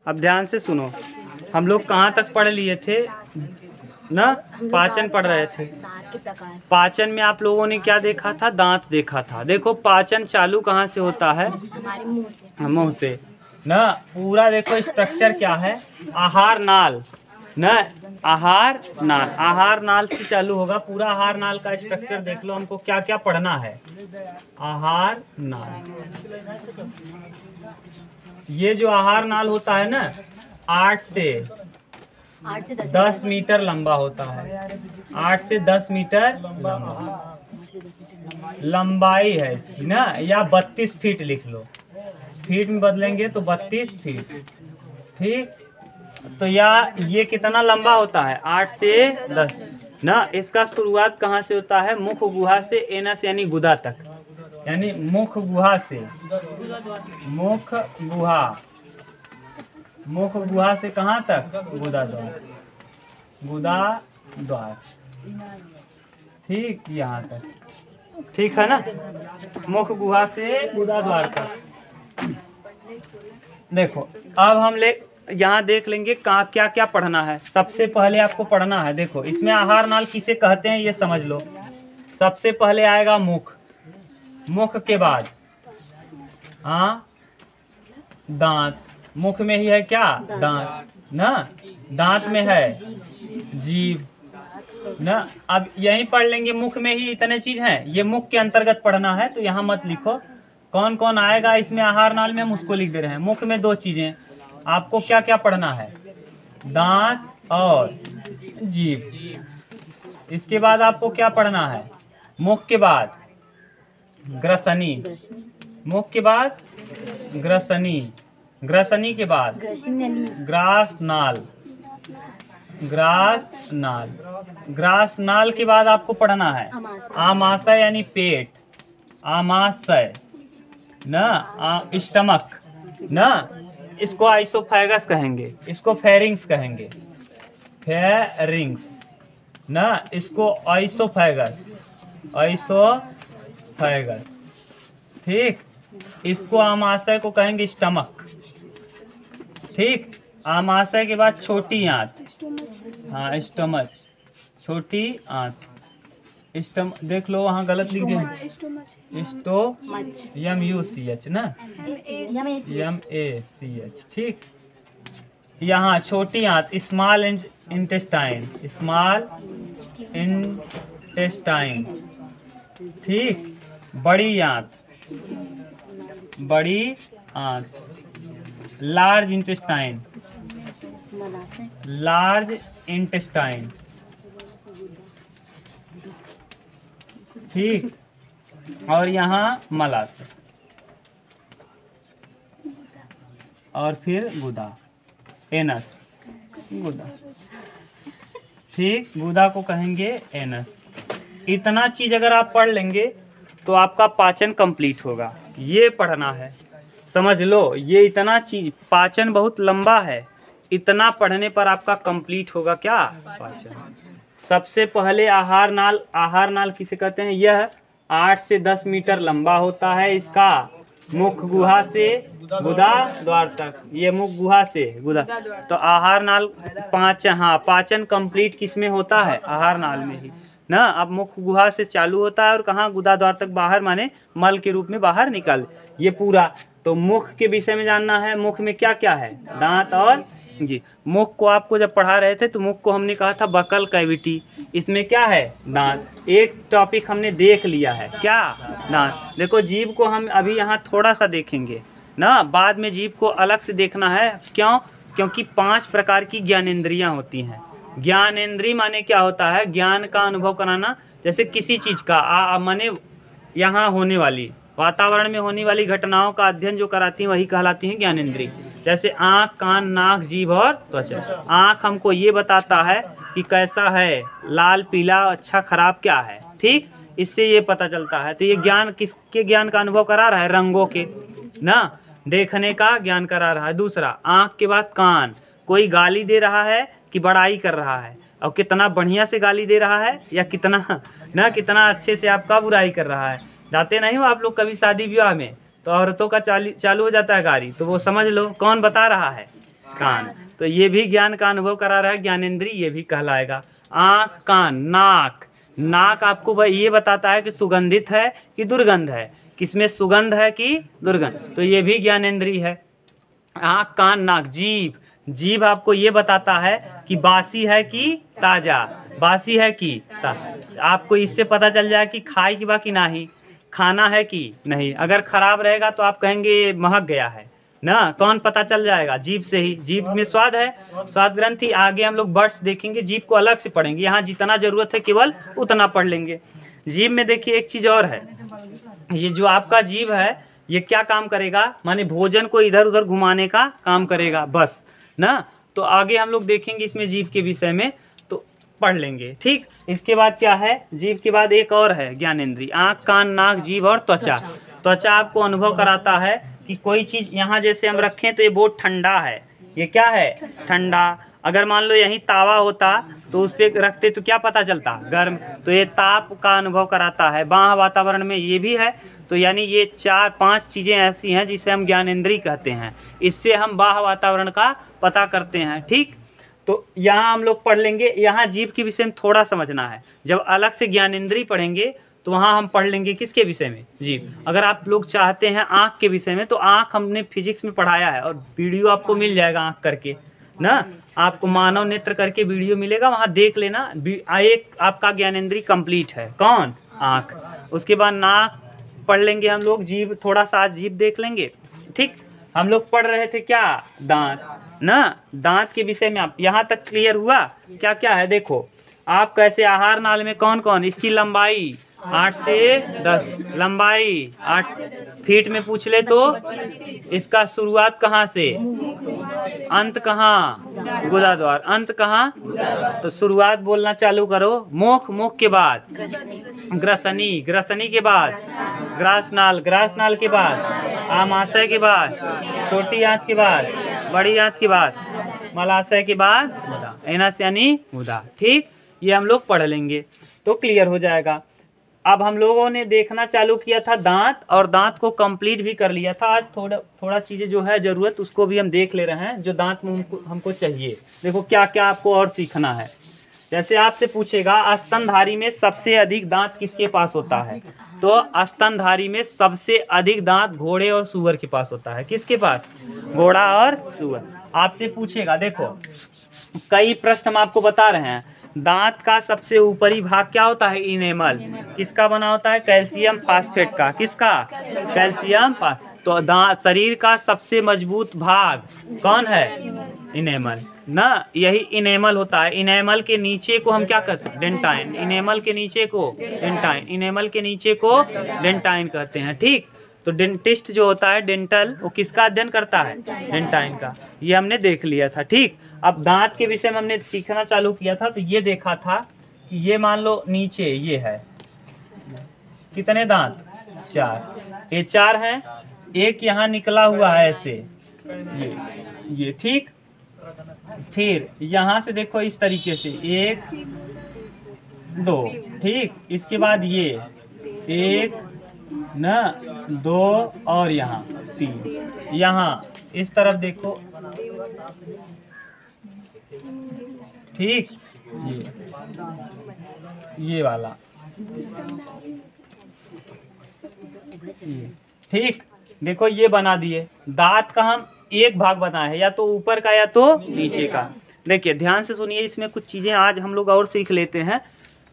अब ध्यान से सुनो, हम लोग कहाँ तक पढ़ लिए थे ना? पाचन पढ़ रहे थे। पाचन में आप लोगों ने क्या देखा था? दांत देखा था। देखो पाचन चालू कहाँ से होता है? हमारे मुंह से। मुंह से ना। पूरा देखो स्ट्रक्चर क्या है? आहार नाल ना, आहार नाल, आहार नाल से चालू होगा। पूरा आहार नाल का स्ट्रक्चर देख लो, हमको क्या क्या पढ़ना है। आहार नाल, ये जो आहार नाल होता है ना, 8 से 10 मीटर लंबा होता है। 8 से 10 मीटर लंबाई है इसकी ना, या 32 फीट लिख लो। फीट में बदलेंगे तो 32 फीट। ठीक, तो या ये कितना लंबा होता है? 8 से 10 ना। इसका शुरुआत कहाँ से होता है? मुख गुहा से एनस यानी गुदा तक, यानी मुख गुहा से, मुख गुहा से कहाँ तक? गुदा द्वार, गुदा द्वार। ठीक, यहाँ तक ठीक है ना? मुख गुहा से गुदा द्वार तक। देखो अब हम यहाँ देख लेंगे कहाँ क्या क्या पढ़ना है। सबसे पहले आपको पढ़ना है, देखो इसमें आहार नाल किसे कहते हैं ये समझ लो। सबसे पहले आएगा मुख, मुख के बाद दांत। मुख में ही है क्या? दांत ना। दांत में है जीभ ना। अब यही पढ़ लेंगे, मुख में ही इतने चीज हैं, ये मुख के अंतर्गत पढ़ना है, तो यहाँ मत लिखो कौन कौन आएगा इसमें आहार नाल में, हम उसको लिख दे रहे हैं। मुख में 2 चीजें आपको क्या क्या पढ़ना है? दांत और जीभ। इसके बाद आपको क्या पढ़ना है? मुख के बाद ग्रसनी, मुख के बाद ग्रसनी, ग्रसनी के बाद ग्रास नाल, ग्रास नाल, ग्रास नाल के बाद आपको पढ़ना है आमाशय यानी पेट, आमाशय ना, स्टमक ना। इसको आइसोफेगस कहेंगे, इसको फेरिंग्स कहेंगे, फेरिंग्स ना। इसको आइसोफेगस, आइसोफेगस। ठीक, इसको आमाशय को कहेंगे स्टमक। ठीक, आमाशय के बाद छोटी आंत, हाँ स्टमच, छोटी आंत, स्टम देख लो वहाँ गलत लिख दिया, स्टोमच, MUCH ना, MACH। ठीक, यहाँ छोटी आंत स्मॉल इंटेस्टाइन, स्मॉल इंटेस्टाइन। ठीक, बड़ी आंत, बड़ी आंत, लार्ज इंटेस्टाइन, लार्ज इंटेस्टाइन। ठीक, और यहाँ मलाशय और फिर गुदा, एनस, गुदा। ठीक, गुदा को कहेंगे एनस। इतना चीज अगर आप पढ़ लेंगे तो आपका पाचन कंप्लीट होगा। ये पढ़ना है, समझ लो। ये इतना चीज, पाचन बहुत लंबा है, इतना पढ़ने पर आपका कंप्लीट होगा क्या? पाचन। सबसे पहले आहार नाल, आहार नाल किसे कहते हैं? यह 8 से 10 मीटर लंबा होता है। इसका मुख गुहा से गुदा द्वार तक, ये मुख गुहा से गुदा। तो आहार नाल पाचन कंप्लीट किसमें होता है? आहार नाल में ही ना। अब मुख गुहा से चालू होता है और कहाँ? गुदा द्वार तक बाहर, माने मल के रूप में बाहर निकल। ये पूरा तो मुख के विषय में जानना है। मुख में क्या क्या है? दांत और जी। मुख को आपको जब पढ़ा रहे थे तो मुख को हमने कहा था बकल कैविटी। इसमें क्या है? दांत। एक टॉपिक हमने देख लिया है, क्या? दांत। देखो जीभ को हम अभी यहाँ थोड़ा सा देखेंगे ना, बाद में जीभ को अलग से देखना है। क्यों? क्योंकि 5 प्रकार की ज्ञानेंद्रियाँ होती हैं। ज्ञानेंद्रिय माने क्या होता है? ज्ञान का अनुभव कराना। जैसे किसी चीज़ का माने यहाँ होने वाली, वातावरण में होने वाली घटनाओं का अध्ययन जो कराती हैं वही कहलाती हैं ज्ञानेंद्रिय। जैसे आँख, कान, नाक, जीभ और त्वचा। आँख हमको ये बताता है कि कैसा है, लाल, पीला, अच्छा, खराब क्या है। ठीक, इससे ये पता चलता है। तो ये ज्ञान किसके ज्ञान का अनुभव करा रहा है? रंगों के ना, देखने का ज्ञान करा रहा है। दूसरा, आँख के बाद कान, कोई गाली दे रहा है कि बड़ाई कर रहा है, और कितना बढ़िया से गाली दे रहा है, या कितना अच्छे से आपका बुराई कर रहा है। जाते नहीं हो आप लोग कभी शादी विवाह में, तो औरतों का चालू हो जाता है गाड़ी, तो वो समझ लो कौन बता रहा है? कान। तो ये भी ज्ञान का अनुभव करा रहा है, ज्ञानेंद्रिय ये भी कहलाएगा। आँख, कान, नाक। नाक आपको भाई ये बताता है कि सुगंधित है कि दुर्गंध है, किसमें सुगंध है कि दुर्गंध, तो ये भी ज्ञानेंद्रिय है। आँख, कान, नाक। जीभ, जीभ आपको ये बताता है कि बासी है कि ताजा, बासी है कि आपको इससे पता चल जाए कि खाई की बाकी नहीं, खाना है कि नहीं। अगर खराब रहेगा तो आप कहेंगे महक गया है ना, कौन पता चल जाएगा? जीभ से ही। जीभ में स्वाद है, स्वाद ग्रंथि। आगे हम लोग बर्ड्स देखेंगे, जीभ को अलग से पढ़ेंगे, यहाँ जितना जरूरत है केवल उतना पढ़ लेंगे। जीभ में देखिए एक चीज़ और है, ये जो आपका जीभ है ये क्या काम करेगा, माने भोजन को इधर उधर घुमाने का काम करेगा बस ना। तो आगे हम लोग देखेंगे इसमें जीभ के विषय में, तो पढ़ लेंगे, ठीक। इसके बाद क्या है, जीभ के बाद एक और है ज्ञानेंद्रिय, आँख, कान, नाक, जीभ और त्वचा। त्वचा आपको अनुभव कराता है कि कोई चीज़ यहाँ जैसे हम रखें तो ये बहुत ठंडा है, ये क्या है, ठंडा। अगर मान लो यहीं तावा होता तो उस पर रखते तो क्या पता चलता, गर्म। तो ये ताप का अनुभव कराता है। बाह्य वातावरण में ये भी है, तो यानी ये 4-5 चीज़ें ऐसी हैं जिसे हम ज्ञानेंद्रिय कहते हैं, इससे हम बाह्य वातावरण का पता करते हैं, ठीक। तो यहाँ हम लोग पढ़ लेंगे। यहाँ जीभ के विषय में थोड़ा समझना है, जब अलग से ज्ञानेंद्रिय पढ़ेंगे तो वहाँ हम पढ़ लेंगे किसके विषय में, जीभ। अगर आप लोग चाहते हैं आँख के विषय में, तो आँख हमने फिजिक्स में पढ़ाया है और वीडियो आपको मिल जाएगा आँख करके ना, आपको मानव नेत्र करके वीडियो मिलेगा, वहाँ देख लेना। एक आपका ज्ञानेंद्रिय कंप्लीट है, कौन, आँख। उसके बाद नाक पढ़ लेंगे हम लोग, जीभ थोड़ा सा आज जीभ देख लेंगे, ठीक। हम लोग पढ़ रहे थे क्या, दांत ना, दांत के विषय में आप यहाँ तक क्लियर हुआ क्या क्या है। देखो आप कैसे आहार नाल में कौन कौन, इसकी लंबाई 8 से 10, लंबाई 8 फीट में पूछ ले तो इसका शुरुआत कहाँ से, अंत कहाँ, गुदा द्वार, अंत कहाँ, तो शुरुआत बोलना चालू करो, मुख, मुख के बाद ग्रसनी, ग्रसनी के बाद ग्रासनाल, ग्रासनाल के बाद आमाशय के बाद छोटी आंत के बाद बड़ी आंत के बाद मलाशय के बाद गुदा, एनस यानी गुदा, ठीक। ये हम लोग पढ़ लेंगे तो क्लियर हो जाएगा। अब हम लोगों ने देखना चालू किया था दांत, और दांत को कंप्लीट भी कर लिया था। आज थोड़ा चीज़ें जो है ज़रूरत उसको भी हम देख ले रहे हैं, जो दांत में हमको चाहिए। देखो क्या क्या आपको और सीखना है। जैसे आपसे पूछेगा स्तनधारी में सबसे अधिक दांत किसके पास होता है, तो स्तनधारी में सबसे अधिक दांत घोड़े और सूअर के पास होता है। किसके पास, घोड़ा और सूअर। आपसे पूछेगा, देखो कई प्रश्न हम आपको बता रहे हैं, दांत का सबसे ऊपरी भाग क्या होता है, इनेमल, किसका बना होता है, कैल्शियम फास्फेट का, किसका, कैल्शियम। तो दांत शरीर का सबसे मजबूत भाग कौन है, इनेमल ना, यही इनेमल होता है। इनेमल के नीचे को हम क्या कहते हैं, डेंटाइन, इनेमल के नीचे को डेंटाइन, इनेमल के नीचे को डेंटाइन कहते हैं, ठीक। तो डेंटिस्ट जो होता है डेंटल, वो किसका अध्ययन करता है, डेंटाइन का। ये हमने देख लिया था, ठीक। अब दांत के विषय में हमने सीखना चालू किया था, तो ये देखा था कि ये मान लो नीचे ये है, कितने दांत, 4, ये 4 हैं, एक यहाँ निकला हुआ है ऐसे, ये ठीक। फिर यहाँ से देखो इस तरीके से 1 2, ठीक। इसके बाद ये 1 ना 2 और यहाँ 3, यहाँ इस तरफ देखो, ठीक। ये वाला ठीक, देखो ये बना दिए। दांत का हम एक भाग बनाए हैं, या तो ऊपर का या तो नीचे का। देखिए ध्यान से सुनिए, इसमें कुछ चीजें आज हम लोग और सीख लेते हैं।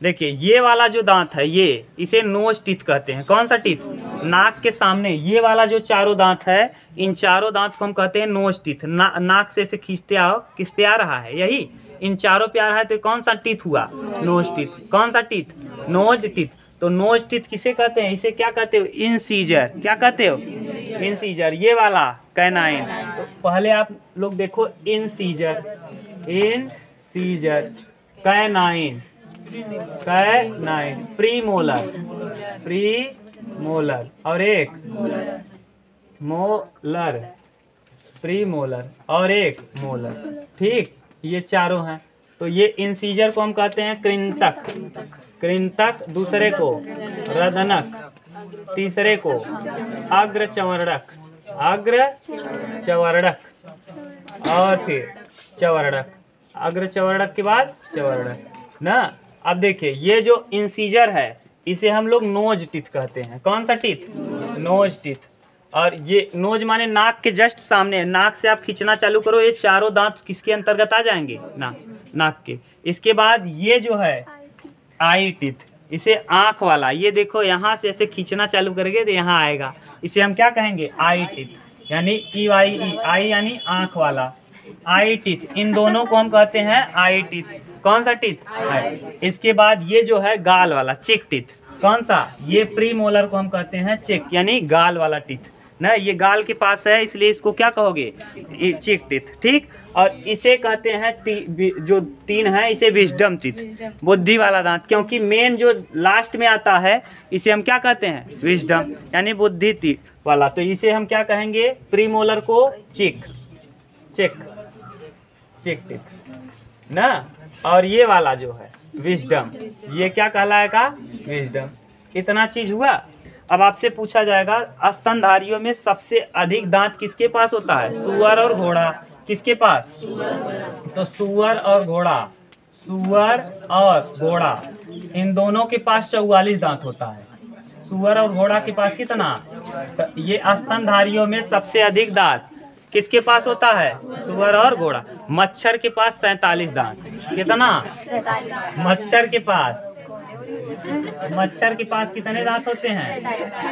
देखिए ये वाला जो दांत है, ये इसे नोज टीथ कहते हैं। कौन सा टीथ, नाक के सामने ये वाला जो चारों दांत है, इन चारों दांत को हम कहते हैं नोज टीथ। नाक से इसे खींचते आओ, किसते आ रहा है, यही इन चारों पे आ रहा है, तो कौन सा टीथ हुआ, नोज टीथ। कौन सा टीथ, नोज टीथ। तो नोज टीथ किसे कहते हैं, इसे क्या कहते हो, इंसीजर। क्या कहते हो, इंसीजर। ये वाला कैनाइन। तो पहले आप लोग देखो, incisor, incisor, canine, canine, premolar, premolar, और एक मोलर, प्रीमोलर और एक मोलर, ठीक। ये चारों हैं। तो ये इंसीजर को हम कहते हैं कृंतक, कृंतक, दूसरे को रदनक, तीसरे को अग्रचवर्णक, अग्रचवर्णक, और फिर चवर्णक, अग्र चवर्णक के बाद चवर्णक ना। अब देखिए ये जो इंसीजर है इसे हम लोग नोज टिथ कहते हैं। कौन सा टिथ? Knows teeth. और ये नोज माने नाक के जस्ट सामने, नाक से आप खींचना चालू करो, ये चारों दांत किसके अंतर्गत आ जाएंगे? नाक के। इसके बाद ये जो है आई टिथ, इसे आँख वाला, ये देखो यहाँ से ऐसे खींचना चालू करेंगे तो यहाँ आएगा, इसे हम क्या कहेंगे? आई टिथ, यानी EYE, आई यानी आँख वाला, आई टिथ। इन दोनों को हम कहते हैं आई टिथ। कौन सा टिथ? आई। इसके बाद ये जो है गाल वाला, चेक टिथ। कौन सा? ये प्री मोलर को हम कहते हैं चेक, यानी गाल वाला टिथ ना। ये गाल के पास है इसलिए इसको क्या कहोगे? Cheek teeth. ठीक। और इसे कहते हैं जो 3 है इसे विजडम टिथ, बुद्धि वाला दांत, क्योंकि मेन जो लास्ट में आता है इसे हम क्या कहते हैं? विजडम, यानी बुद्धि टिथ वाला। तो इसे हम क्या कहेंगे? प्री मोलर को चेक टिथ ना। और ये वाला जो है विजडम, ये क्या कहलाएगा? विजडम। इतना चीज हुआ। अब आपसे पूछा जाएगा स्तनधारियों में सबसे अधिक दांत किसके पास होता है? सुअर और घोड़ा। किसके पास? तो सुअर और घोड़ा, इन दोनों के पास 44 दांत होता है। सुअर और घोड़ा के पास कितना? तो ये स्तनधारियों में सबसे अधिक दांत किसके पास होता है? सुअर और घोड़ा। मच्छर के पास 47 दांत। कितना? मच्छर के पास कितने दांत होते हैं?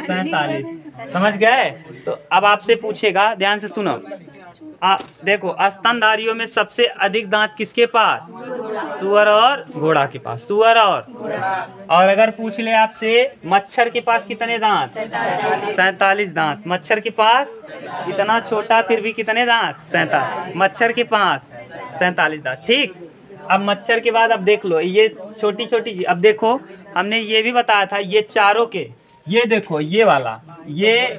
47। समझ गए? तो अब आपसे पूछेगा, ध्यान से सुनो। देखो स्तनधारियों में सबसे अधिक दांत किसके पास? सुअर और घोड़ा के पास। सुअर और अगर पूछ ले आपसे मच्छर के पास कितने दांत? 47 दांत। मच्छर के पास इतना छोटा फिर भी कितने दांत? 47। मच्छर के पास 47 दांत। ठीक। अब मच्छर के बाद अब देख लो ये छोटी छोटी। अब देखो हमने ये भी बताया था, ये चारों के, ये देखो ये वाला, ये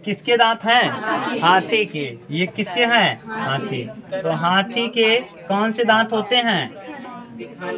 किसके दांत हैं? हाथी के। ये किसके हैं? हाथी। तो हाथी के कौन से दांत होते हैं?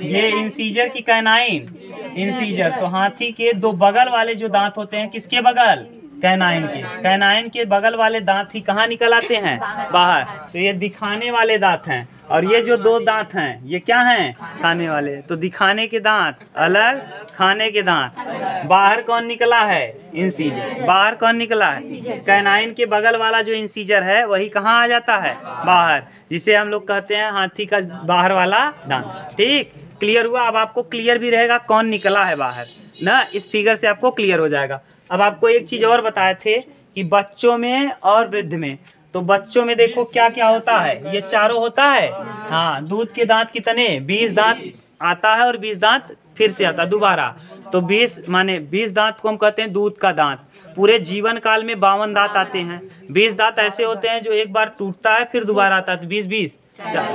ये इंसीजर की कैनाइन, इंसीजर। तो हाथी के 2 बगल वाले जो दांत होते हैं, किसके बगल? कैनाइन के। कैनाइन के बगल वाले दांत ही कहाँ निकल आते हैं? बाहर। तो ये दिखाने वाले दांत हैं, और ये जो 2 दांत हैं ये क्या हैं? खाने वाले। तो दिखाने के दांत अलग, खाने के दांत। बाहर कौन निकला है? इंसीजर। बाहर कौन निकला है? कैनाइन के बगल वाला जो इंसीजर है वही कहाँ आ जाता है? बाहर, जिसे हम लोग कहते हैं हाथी का बाहर वाला दांत। ठीक। क्लियर हुआ? अब आपको क्लियर भी रहेगा कौन निकला है बाहर ना, इस फिगर से आपको क्लियर हो जाएगा। अब आपको एक चीज और बताए थे कि बच्चों में और वृद्ध में, तो बच्चों में देखो क्या क्या होता है? ये चारों होता है। हाँ। दूध के दांत कितने? 20 दांत आता है और 20 दांत फिर से आता है दोबारा। तो 20 माने 20 दांत को हम कहते हैं दूध का दांत। पूरे जीवन काल में 52 दांत आते हैं। 20 दांत ऐसे होते हैं जो एक बार टूटता है फिर दोबारा आता है। तो 20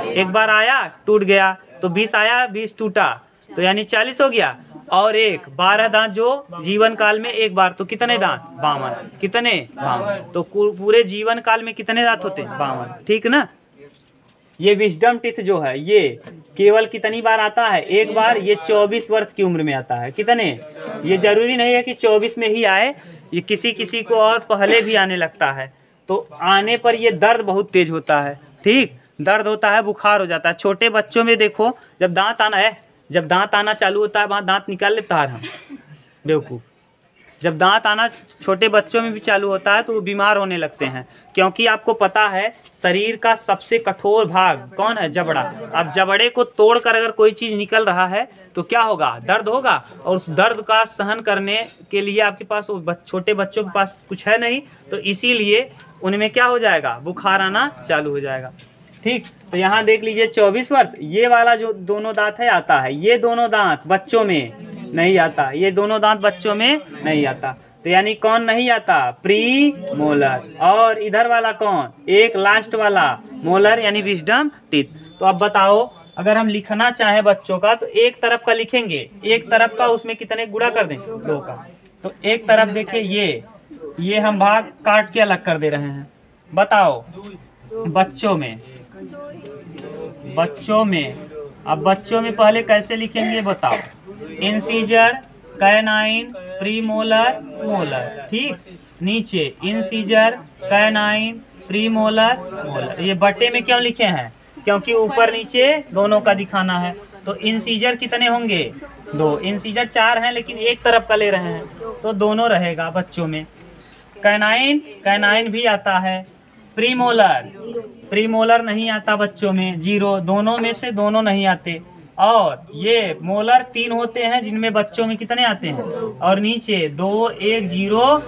एक बार आया टूट गया, तो 20 आया 20 टूटा, तो यानी 40 हो गया। और 12 दांत जो जीवन काल में एक बार, तो कितने दांत? 52। कितने? 52। तो पूरे जीवन काल में कितने दांत होते हैं? 52। ठीक ना। ये विजडम टिथ जो है ये केवल कितनी बार आता है? एक बार। ये 24 वर्ष की उम्र में आता है। कितने? ये जरूरी नहीं है कि 24 में ही आए, ये किसी किसी को और पहले भी आने लगता है। तो आने पर ये दर्द बहुत तेज होता है। ठीक। दर्द होता है, बुखार हो जाता है। छोटे बच्चों में देखो जब दांत आना चालू होता है वहाँ दांत निकाल लेता है हम बेवकूफ़। जब दांत आना छोटे बच्चों में भी चालू होता है तो वो बीमार होने लगते हैं, क्योंकि आपको पता है शरीर का सबसे कठोर भाग कौन है? जबड़ा। अब जबड़े को तोड़कर अगर कोई चीज़ निकल रहा है तो क्या होगा? दर्द होगा। और उस दर्द का सहन करने के लिए आपके पास छोटे बच्चों के पास कुछ है नहीं, तो इसीलिए उनमें क्या हो जाएगा? बुखार आना चालू हो जाएगा। ठीक। तो यहाँ देख लीजिए 24 वर्ष। ये वाला जो दोनों दांत है आता है, ये दोनों दांत बच्चों में नहीं आता, ये दोनों दांत बच्चों में नहीं आता। तो यानी कौन नहीं आता? Pre molar. और इधर वाला कौन? एक लास्ट वाला मोलर, यानी विजडम टीथ। तो अब बताओ अगर हम लिखना चाहें बच्चों का तो एक तरफ का लिखेंगे, एक तरफ का उसमें कितने गुणा कर दें? 2 का। तो एक तरफ देखिए ये हम भाग काट के अलग कर दे रहे हैं। बताओ बच्चों में अब बच्चों में पहले कैसे लिखेंगे बताओ? Incisor canine, premolar, molar. ठीक, नीचे इंसीजर, कैनाइन, प्रीमोलर, मोलर। ये बटे में क्यों लिखे हैं? क्योंकि ऊपर नीचे दोनों का दिखाना है। तो इंसीजर कितने होंगे? 2। इंसीजर 4 हैं लेकिन एक तरफ का ले रहे हैं तो दोनों रहेगा बच्चों में। कैनाइन, कैनाइन भी आता है। प्रीमोलर, प्रीमोलर नहीं आता बच्चों में, 0। दोनों में से दोनों नहीं आते। और ये मोलर 3 होते हैं जिनमें बच्चों में कितने आते हैं? और नीचे 2 1 0,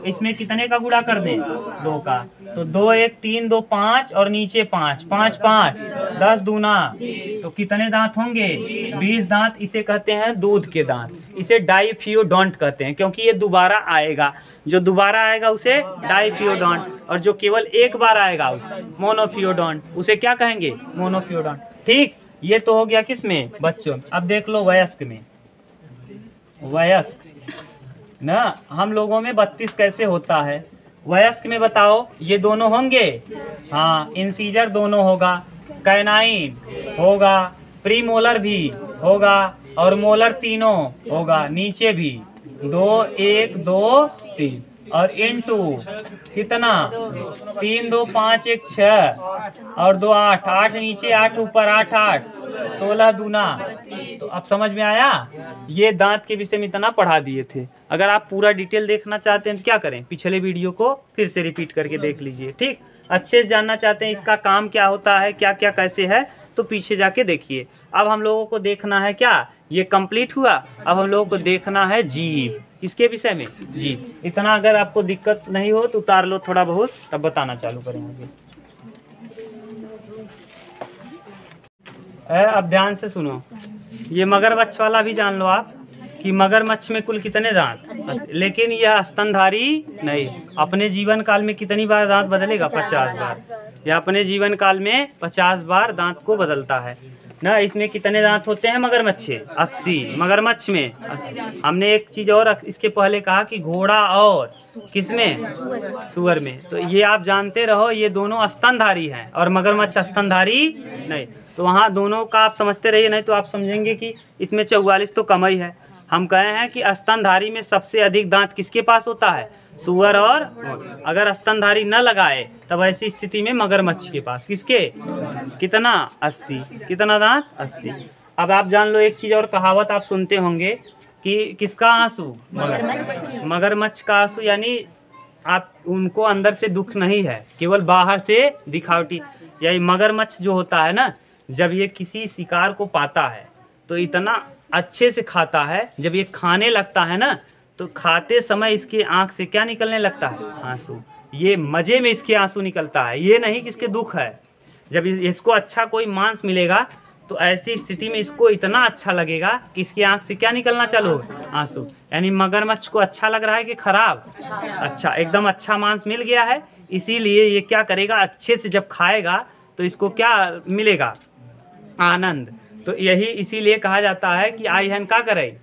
इसमें कितने का गुणा कर दें? 2 का। तो 2 1 3 2 5 और नीचे 5 5 5 10 दूना, तो कितने दांत होंगे? 20 दांत। इसे कहते हैं दूध के दांत। इसे डाइफियोडोंट कहते हैं क्योंकि ये दोबारा आएगा। जो दोबारा आएगा उसे डाइफियोडोंट, और जो केवल एक बार आएगा उसे मोनोफियोडोंट। उसे क्या कहेंगे? मोनोफियोडोंट। ठीक, ये तो हो गया किस में? बच्चों। अब देख लो वयस्क में। वयस्क ना, हम लोगों में 32 कैसे होता है? वयस्क में बताओ, ये दोनों होंगे? हाँ, इंसीजर दोनों होगा, कैनाइन होगा, प्रीमोलर भी होगा और मोलर तीनों होगा, नीचे भी 2 1 2 3 और इनटू कितना? 3 2 5 1 6 और 2 8 8 नीचे 8 ऊपर 8 8 16 दूना। तो अब समझ में आया? ये दांत के विषय में इतना पढ़ा दिए थे। अगर आप पूरा डिटेल देखना चाहते हैं तो क्या करें? पिछले वीडियो को फिर से रिपीट करके देख लीजिए। ठीक, अच्छे से जानना चाहते हैं इसका काम क्या होता है, क्या क्या कैसे है, तो पीछे जाके देखिए। अब हम लोगों को देखना है क्या? ये कंप्लीट हुआ। अब हम लोगों को देखना है जीव। किसके विषय में? जीव। इतना अगर आपको दिक्कत नहीं हो तो उतार लो थोड़ा बहुत, तब बताना चालू करेंगे। अब ध्यान से सुनो, ये मगरमच्छ वाला भी जान लो आप कि मगरमच्छ में कुल कितने दांत, लेकिन यह स्तनधारी नहीं। अपने जीवन काल में कितनी बार दांत बदलेगा? 50 बार। यह अपने जीवन काल में 50 बार दांत को बदलता है ना। इसमें कितने दांत होते हैं मगरमच्छ? 80। मगरमच्छ में 80। हमने एक चीज और इसके पहले कहा कि घोड़ा और किसमें? सुअर में। तो ये आप जानते रहो, ये दोनों स्तनधारी हैं और मगरमच्छ स्तनधारी नहीं। तो वहाँ दोनों का आप समझते रहिए, नहीं तो आप समझेंगे कि इसमें 44 तो कम ही है। हम कहे हैं कि स्तनधारी में सबसे अधिक दांत किसके पास होता है? सुअर और अगर स्तनधारी न लगाए तब ऐसी स्थिति में मगरमच्छ के पास किसके? कितना? 80। कितना दांत? 80। अब आप जान लो एक चीज और, कहावत आप सुनते होंगे कि किसका आंसू? मगरमच्छ का आंसू। यानी आप उनको अंदर से दुख नहीं है, केवल बाहर से दिखावटी। यही मगरमच्छ जो होता है ना, जब ये किसी शिकार को पाता है तो इतना अच्छे से खाता है, जब ये खाने लगता है ना तो खाते समय इसके आंख से क्या निकलने लगता है? आंसू। ये मजे में इसके आंसू निकलता है, ये नहीं कि इसके दुख है। जब इसको अच्छा कोई मांस मिलेगा तो ऐसी स्थिति में इसको इतना अच्छा लगेगा कि इसकी आंख से क्या निकलना चालू? आंसू। यानी मगरमच्छ को अच्छा लग रहा है कि खराब? अच्छा, एकदम अच्छा मांस मिल गया है, इसीलिए ये क्या करेगा? अच्छे से जब खाएगा तो इसको क्या मिलेगा? आनंद। तो यही इसीलिए कहा जाता है कि आई हन का करे?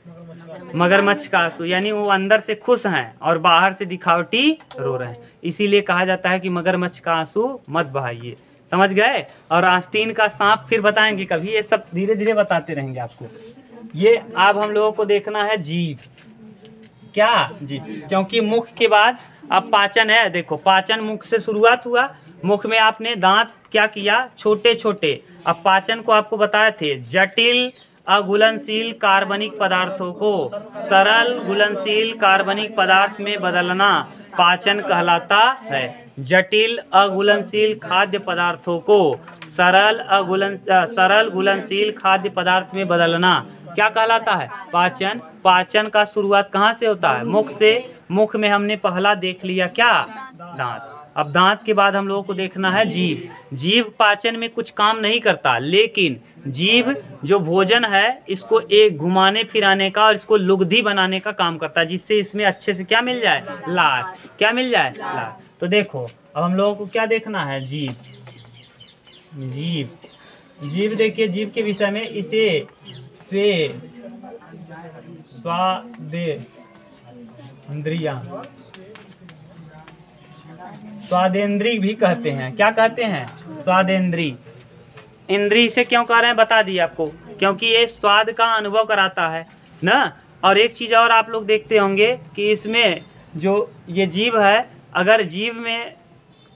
मगरमच्छ का आंसू। यानी वो अंदर से खुश हैं और बाहर से दिखावटी रो रहे हैं, इसीलिए कहा जाता है कि मगरमच्छ का आंसू मत बहाइए। समझ गए? और आस्तीन का सांप फिर बताएंगे कभी, ये सब धीरे धीरे बताते रहेंगे आपको। ये अब हम लोगों को देखना है जीव। क्या? जीव। क्योंकि मुख के बाद अब पाचन है। देखो, पाचन मुख से शुरुआत हुआ। मुख में आपने दांत क्या किया? छोटे छोटे। अब पाचन को आपको बताए थे, जटिल अघुलनशील कार्बनिक पदार्थों को सरल घुलनशील कार्बनिक पदार्थ में बदलना पाचन कहलाता है। जटिल अघुलनशील खाद्य पदार्थों को सरल घुलनशील खाद्य पदार्थ में बदलना क्या कहलाता है? पाचन। पाचन का शुरुआत कहाँ से होता है? मुख से। मुख में हमने पहला देख लिया क्या? दांत। अब दांत के बाद हम लोगों को देखना है जीव। जीव पाचन में कुछ काम नहीं करता, लेकिन जीव जो भोजन है इसको एक घुमाने फिराने का और इसको लुगदी बनाने का काम करता है, जिससे इसमें अच्छे से क्या मिल जाए? लार। क्या मिल जाए? लार। तो देखो, अब हम लोगों को क्या देखना है? जीव। जीव। जीव देखिए, जीव के विषय में इसे स्वादेंद्री भी कहते हैं। क्या कहते हैं? स्वादेंद्री। इंद्री से क्यों कह रहे हैं बता दिए आपको, क्योंकि ये स्वाद का अनुभव कराता है ना। और एक चीज़ और आप लोग देखते होंगे कि इसमें जो ये जीभ है, अगर जीभ में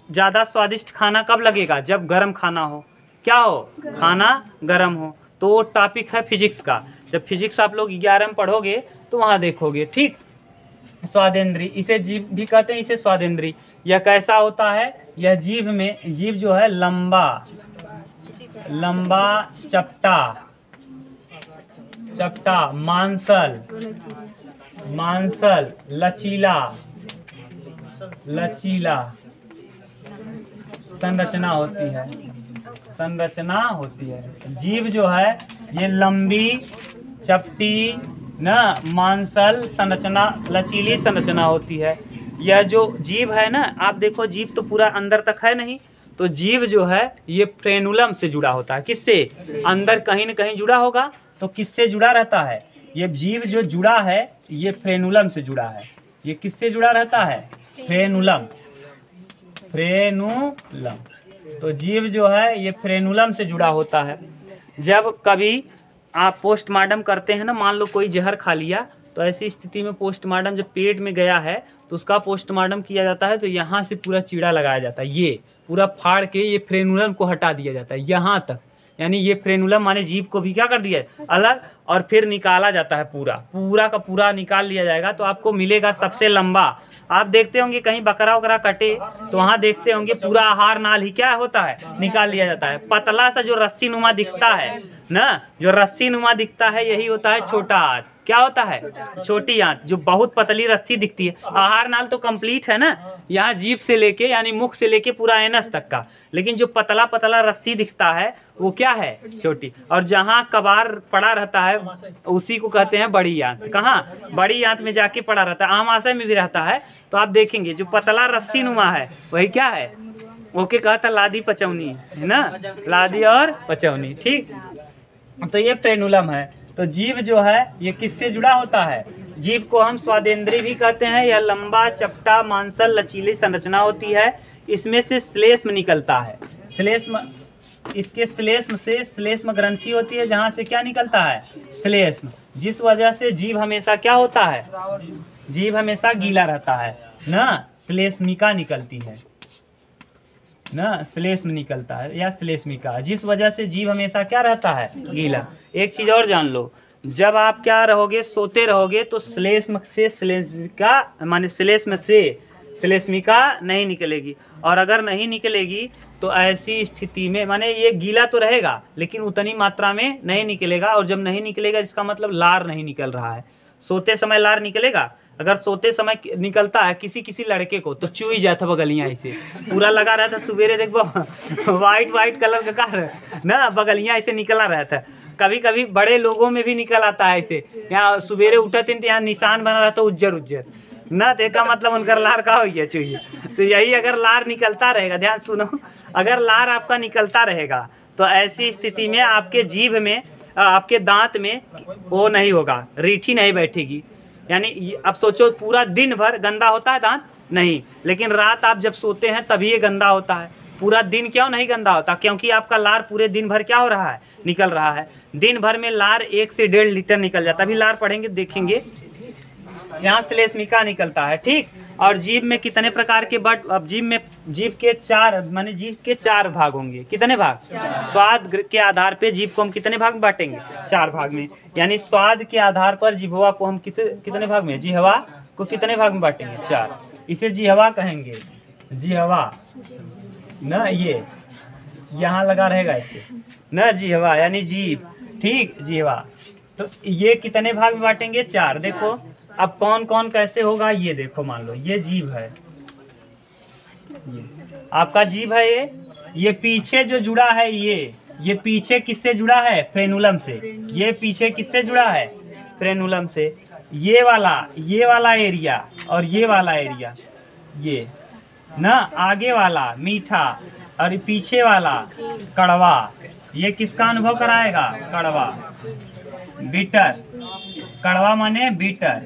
ज़्यादा स्वादिष्ट खाना कब लगेगा? जब गर्म खाना हो। क्या हो? खाना गर्म हो। तो वो टॉपिक है फिजिक्स का। जब फिजिक्स आप लोग 11 में पढ़ोगे तो वहाँ देखोगे। ठीक, स्वादेंद्री, इसे जीभ भी कहते हैं, इसे स्वादेंद्री। यह कैसा होता है? यह जीभ में, जीभ जो है लंबा चपटा मांसल लचीला संरचना होती है। जीभ जो है ये लंबी चपटी न मांसल संरचना, लचीली संरचना होती है। यह जो जीभ है ना, आप देखो जीभ तो पूरा अंदर तक है नहीं, तो जीभ जो है ये फ्रेनुलम से जुड़ा होता है। किससे? अंदर कहीं न कहीं जुड़ा होगा। तो किससे जुड़ा रहता है? ये जीभ जो जुड़ा है ये फ्रेनुलम से जुड़ा है। ये किससे जुड़ा रहता है? फ्रेनुलम। तो जीभ जो है ये फ्रेनुलम से जुड़ा होता है। जब कभी आप पोस्टमार्टम करते हैं ना, मान लो कोई जहर खा लिया, तो ऐसी स्थिति में पोस्टमार्टम जब पेट में गया है तो उसका पोस्टमार्टम किया जाता है, तो यहाँ से पूरा चीड़ा लगाया जाता है। ये पूरा फाड़ के ये फ्रेनुलम को हटा दिया जाता है यहाँ तक। यानी ये फ्रेनुलम माने जीभ को भी क्या कर दिया है? अलग, और फिर निकाला जाता है। पूरा का पूरा निकाल लिया जाएगा तो आपको मिलेगा सबसे लंबा। आप देखते होंगे कहीं बकरा वकरा कटे तो वहाँ देखते होंगे पूरा आहार नाल ही क्या होता है? निकाल लिया जाता है। पतला सा जो रस्सी नुमा दिखता है ना, जो रस्सी नुमा दिखता है यही होता है छोटा आंत। क्या होता है? छोटी आंत। जो बहुत पतली रस्सी दिखती है, आहार नाल तो कंप्लीट है ना, यहाँ जीभ से लेके यानी मुख से लेके पूरा एनस तक का, लेकिन जो पतला पतला रस्सी दिखता है वो क्या है? छोटी। और जहाँ कबार पड़ा रहता है उसी को कहते हैं बड़ी आंत। कहाँ? बड़ी आंत में जाके पड़ा रहता है। आमाशय में भी रहता है। तो आप देखेंगे जो पतला रस्सी नुमा है वही क्या है? वो क्या कहता है? लादी पचौनी है ना, लादी और पचौनी। ठीक, तो ये फ्रेनुलम है। तो जीभ जो है ये किससे जुड़ा होता है? जीभ को हम स्वादेंद्री भी कहते हैं। यह लंबा चपटा मांसल लचीली संरचना होती है। इसमें से श्लेष्म निकलता है। श्लेष्म, इसके श्लेष्म से श्लेष्म ग्रंथि होती है, जहाँ से क्या निकलता है? श्लेष्म। जिस वजह से जीभ हमेशा क्या होता है? जीभ हमेशा गीला रहता है ना, श्लेष्मिका निकलती है ना, श्लेष्म निकलता है या श्लेष्मिका, जिस वजह से जीभ हमेशा क्या रहता है? गीला। एक चीज और जान लो, जब आप क्या रहोगे? सोते रहोगे तो श्लेष्म से श्लेष्मिका माने श्लेष्म से श्लेष्मिका नहीं निकलेगी। और अगर नहीं निकलेगी तो ऐसी स्थिति में माने ये गीला तो रहेगा लेकिन उतनी मात्रा में नहीं निकलेगा। और जब नहीं निकलेगा इसका मतलब लार नहीं निकल रहा है। सोते समय लार निकलेगा? अगर सोते समय निकलता है किसी लड़के को तो चुई जाता बगलियाँ ऐसे पूरा लगा रहता। सवेरे देखो वाइट कलर का ना बगलियाँ ऐसे निकला रहता है। कभी कभी बड़े लोगों में भी निकल आता है ऐसे। यहाँ सवेरे उठते यहाँ निशान बना रहता उज्जर ना, देखा मतलब उनका लार का हो गया चुई। तो यही अगर लार निकलता रहेगा, ध्यान सुनो, अगर लार आपका निकलता रहेगा तो ऐसी स्थिति में आपके जीभ में, आपके दांत में वो नहीं होगा, रीठी नहीं बैठेगी। यानी अब सोचो पूरा दिन भर गंदा होता है दांत? नहीं, लेकिन रात आप जब सोते हैं तभी ये गंदा होता है। पूरा दिन क्यों नहीं गंदा होता? क्योंकि आपका लार पूरे दिन भर क्या हो रहा है? निकल रहा है। दिन भर में लार 1 से 1.5 लीटर निकल जाता है। अभी लार पढ़ेंगे देखेंगे, यहाँ श्लेष्मिका निकलता है। ठीक, और जीभ में कितने प्रकार के बट? अब जीभ के 4 माने जीभ के 4 भाग होंगे। कितने भाग? स्वाद के आधार पे जीभ को हम कितने भाग में बांटेंगे? 4 भाग में। यानी स्वाद के आधार पर जिह्वा को हम कितने भाग में? जिह्वा को कितने भाग में बांटेंगे? 4। इसे जिह्वा कहेंगे। जिह्वा ना, ये यहाँ लगा रहेगा इसे ना, जिह्वा यानी जीभ। ठीक, जिह्वा। तो ये कितने भाग में बांटेंगे? 4। देखो अब कौन कौन कैसे होगा ये देखो। मान लो ये जीभ है, ये आपका जीभ है। ये पीछे जो जुड़ा है ये पीछे किससे जुड़ा है? फ्रेनुलम से। ये पीछे किससे जुड़ा है? फ्रेनुलम से। ये वाला एरिया और ये वाला एरिया, ये ना आगे वाला मीठा और पीछे वाला कड़वा, ये किसका अनुभव कराएगा? कड़वा। बिटर, कड़वा माने बिटर,